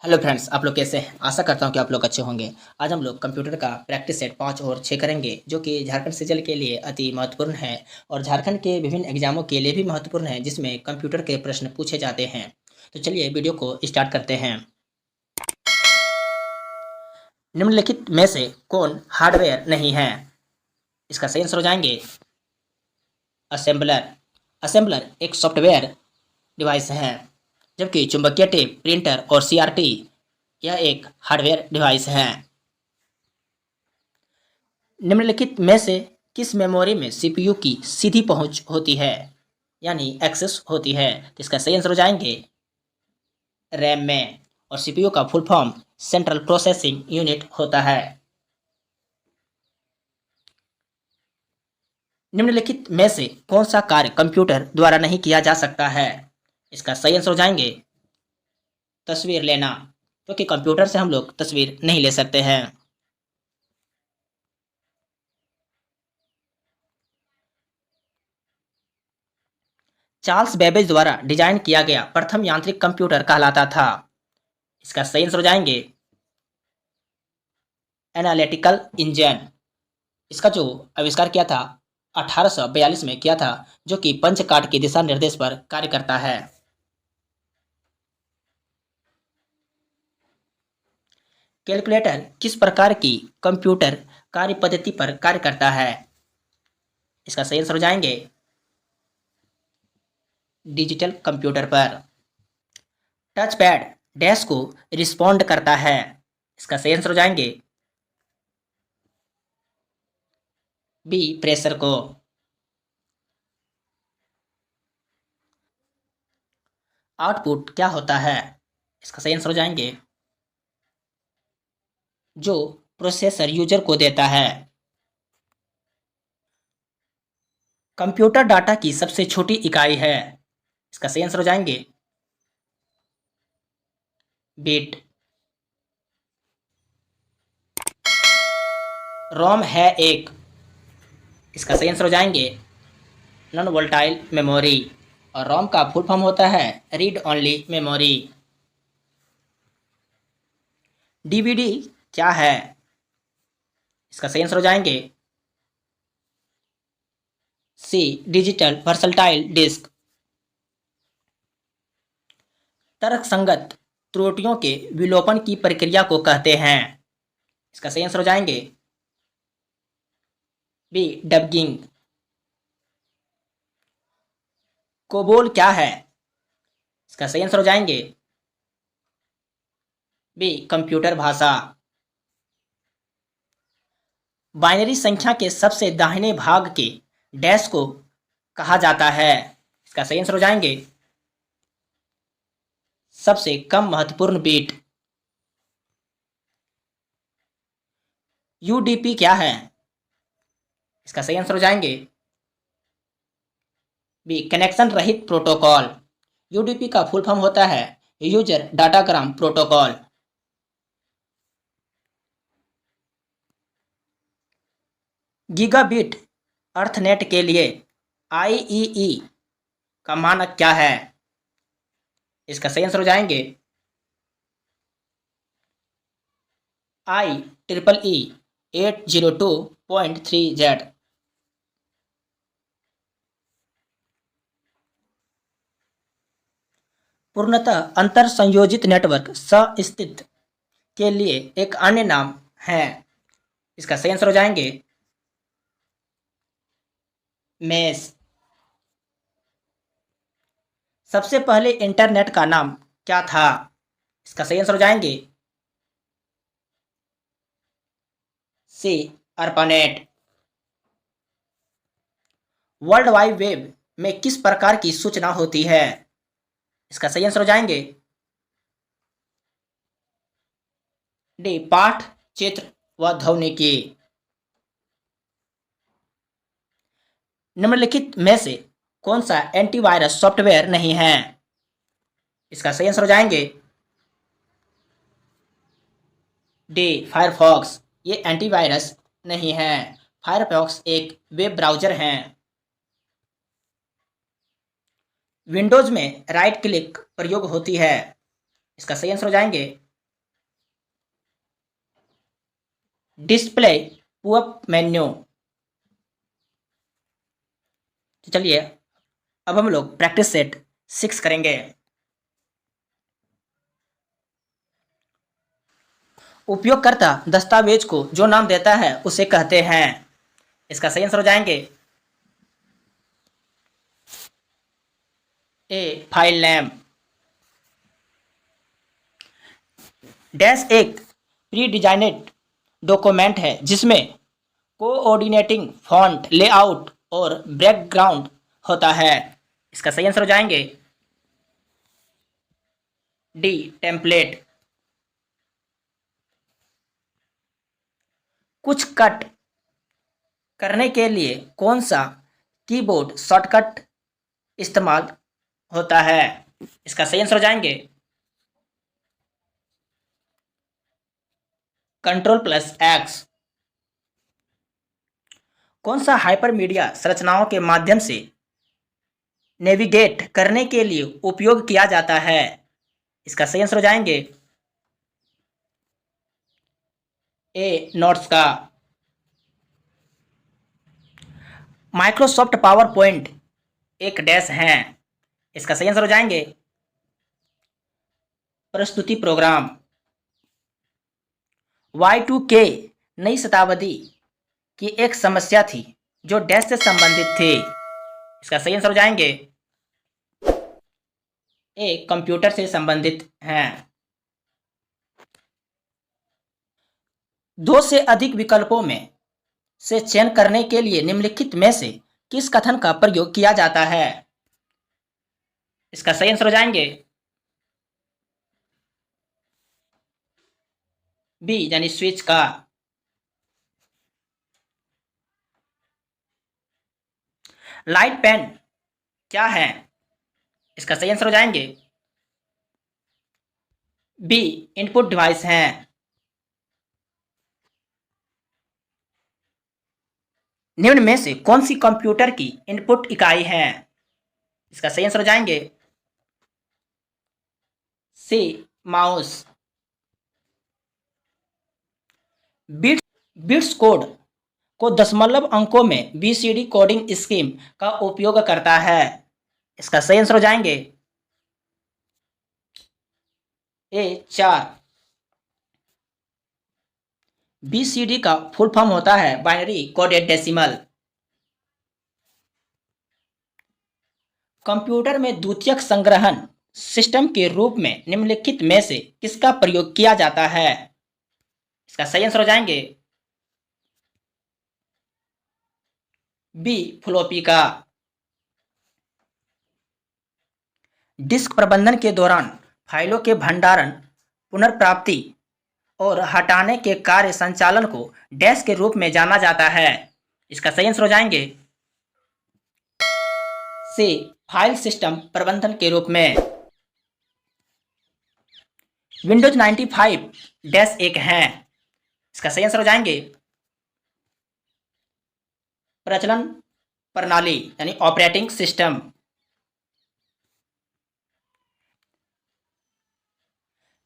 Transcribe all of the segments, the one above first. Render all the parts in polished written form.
Hello friends, आप लोग कैसे हैं? आशा करता हूँ कि आप लोग अच्छे होंगे। आज हम लोग कंप्यूटर का प्रैक्टिस सेट 5 और 6 करेंगे, जो कि झारखंड सिजल के लिए अति महत्वपूर्ण है और झारखंड के विभिन्न एग्जामों के लिए भी महत्वपूर्ण है, जिसमें कंप्यूटर के प्रश्न पूछे जाते हैं। तो चलिए वीडियो को स्टार्ट करते हैं। निम्नलिखित में से कौन हार्डवेयर नहीं है? इसका सही आंसर हो जाएंगे असेंबलर। असेंबलर एक सॉफ्टवेयर डिवाइस है, जबकि चुंबकीय टेप, प्रिंटर और सीआरटी यह एक हार्डवेयर डिवाइस है। निम्नलिखित में से किस मेमोरी में सीपीयू की सीधी पहुंच होती है, यानी एक्सेस होती है? तो इसका सही आंसर हो जाएंगे रैम में। और सीपीयू का full form central processing unit होता है। निम्नलिखित में से कौन सा कार्य कंप्यूटर द्वारा नहीं किया जा सकता है? इसका सही आंसर हो जाएंगे तस्वीर लेना, क्योंकि कंप्यूटर से हम लोग तस्वीर नहीं ले सकते हैं। चार्ल्स बेबेज द्वारा डिजाइन किया गया प्रथम यांत्रिक कंप्यूटर कहलाता था। इसका सही आंसर हो जाएंगे एनालिटिकल इंजन। इसका जो आविष्कार किया था 1842 में किया था, जो कि पंच कार्ड के दिशा निर्देश पर कार्य करता है। कैलकुलेटर किस प्रकार की कंप्यूटर कार्य पद्धति पर कार्य करता है? इसका सही आंसर हो जाएंगे डिजिटल कंप्यूटर पर। टच पैड डैश को रिस्पॉन्ड करता है। इसका सही आंसर हो जाएंगे बी प्रेशर को। आउटपुट क्या होता है? इसका सही आंसर हो जाएंगे जो प्रोसेसर यूजर को देता है। कंप्यूटर डाटा की सबसे छोटी इकाई है। इसका सही आंसर हो जाएंगे बिट। रोम है एक। इसका सही आंसर हो जाएंगे नॉन वोल्टाइल मेमोरी। और रोम का फुल फॉर्म होता है रीड ओनली मेमोरी। डीवीडी क्या है? इसका सही आंसर हो जाएंगे सी डिजिटल वर्सटाइल डिस्क। तर्कसंगत त्रुटियों के विलोपन की प्रक्रिया को कहते हैं। इसका सही आंसर हो जाएंगे बी डबगिंग। कोबोल क्या है? इसका सही आंसर हो जाएंगे बी कंप्यूटर भाषा। बाइनरी संख्या के सबसे दाहिने भाग के डैश को कहा जाता है। इसका सही आंसर हो जाएंगे सबसे कम महत्वपूर्ण बिट। यूडीपी क्या है? इसका सही आंसर हो जाएंगे बी कनेक्शन रहित प्रोटोकॉल। यूडीपी का फुल फॉर्म होता है यूजर डाटाग्राम प्रोटोकॉल। गीगाबिट अर्थनेट के लिए आईईई का मानक क्या है? इसका सही आंसर हो जाएंगे IEEE 802.3Z। पूर्णतः अंतर संयोजित नेटवर्क सस्थित के लिए एक अन्य नाम है। इसका सही आंसर हो जाएंगे मेश। सबसे पहले इंटरनेट का नाम क्या था? इसका सही आंसर हो जाएंगे सी अर्पानेट। वर्ल्ड वाइड वेब में किस प्रकार की सूचना होती है? इसका सही आंसर हो जाएंगे डी पाठ, चित्र व ध्वनिकी। निम्नलिखित में से कौन सा एंटीवायरस सॉफ्टवेयर नहीं है? इसका सही आंसर हो जाएंगे डी फायरफॉक्स। ये एंटीवायरस नहीं है। फायरफॉक्स एक वेब ब्राउज़र है। विंडोज़ में राइट क्लिक प्रयोग होती है। इसका सही आंसर हो जाएंगे डिस्प्ले पॉपअप मेन्यू। तो चलिए अब हम लोग प्रैक्टिस सेट 6 करेंगे। उपयोगकर्ता दस्तावेज को जो नाम देता है उसे कहते हैं। इसका सही आंसर हो जाएंगे ए फाइल नेम। डैश एक प्री डिजाइनेड डॉक्यूमेंट है जिसमें कोऑर्डिनेटिंग फॉन्ट लेआउट और बैकग्राउंड होता है। इसका सही आंसर हो जाएंगे डी टेम्पलेट। कुछ कट करने के लिए कौन सा कीबोर्ड शॉर्टकट इस्तेमाल होता है? इसका सही आंसर हो जाएंगे Ctrl+X। कौन सा हाइपरमीडिया संरचनाओं के माध्यम से नेविगेट करने के लिए उपयोग किया जाता है? इसका सही आंसर हो जाएंगे ए नोट्स का। माइक्रोसॉफ्ट पावर पॉइंट एक डैश है। इसका सही आंसर हो जाएंगे प्रस्तुति प्रोग्राम। Y2K नई शताब्दी की एक समस्या थी जो डैश से संबंधित थी। इसका सही आंसर हो जाएंगे ए कंप्यूटर से संबंधित हैं। 2 से अधिक विकल्पों में से चयन करने के लिए निम्नलिखित में से किस कथन का प्रयोग किया जाता है? इसका सही आंसर हो जाएंगे बी यानी स्विच का। लाइट पेन क्या है? इसका सही आंसर हो जाएंगे बी इनपुट डिवाइस हैं। निम्न में से कौन सी कंप्यूटर की इनपुट इकाई है? इसका सही आंसर हो जाएंगे सी माउस। बिट्स कोड को दशमलव अंकों में बीसीडी कोडिंग स्कीम का उपयोग करता है। इसका सही आंसर हो जाएंगे ए 4। बीसीडी का फुल फॉर्म होता है बाइनरी कोडेड डेसिमल। कंप्यूटर में द्वितीयक संग्रहण सिस्टम के रूप में निम्नलिखित में से किसका प्रयोग किया जाता है? इसका सही आंसर हो जाएंगे बी फ्लॉपी का। डिस्क प्रबंधन के दौरान फाइलों के भंडारण, पुनर्प्राप्ति और हटाने के कार्य संचालन को डैश के रूप में जाना जाता है। इसका सही आंसर हो जाएंगे सी फाइल सिस्टम प्रबंधन के रूप में। विंडोज 95-1 है। इसका सही आंसर हो जाएंगे प्रचलन प्रणाली यानी ऑपरेटिंग सिस्टम।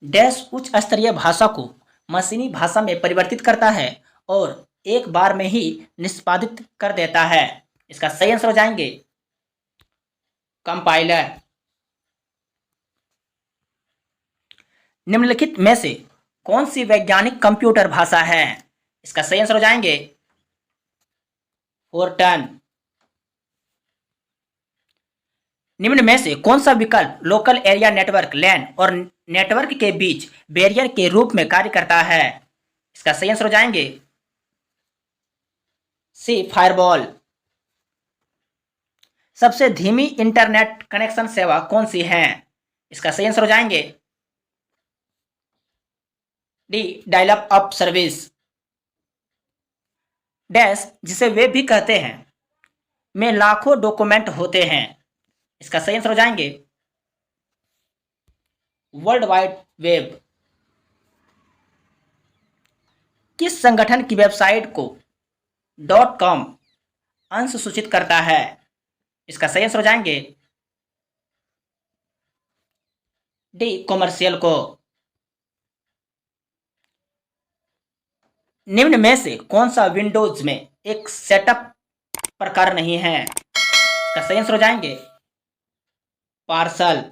डैश उच्च स्तरीय भाषा को मशीनी भाषा में परिवर्तित करता है और एक बार में ही निष्पादित कर देता है। इसका सही आंसर हो जाएंगे कंपाइलर। निम्नलिखित में से कौन सी वैज्ञानिक कंप्यूटर भाषा है? इसका सही आंसर हो जाएंगे फोर्टन। निम्न में से कौन सा विकल्प लोकल एरिया नेटवर्क लैन और नेटवर्क के बीच बैरियर के रूप में कार्य करता है? इसका सही आंसर हो जाएंगे सी फायरवॉल। सबसे धीमी इंटरनेट कनेक्शन सेवा कौन सी है? इसका सही आंसर हो जाएंगे D dial up service. Dash जिसे वेब भी कहते हैं में लाखों डॉक्यूमेंट होते हैं। इसका सही आंसर हो जाएंगे वर्ल्ड वाइड वेब। किस संगठन की वेबसाइट को .com अंश सूचित करता है? इसका सही आंसर हो जाएंगे डी कॉमर्शियल को। निम्न में से कौन सा विंडोज में एक सेटअप प्रकार नहीं है? इसका सही आंसर हो जाएंगे पार्सल।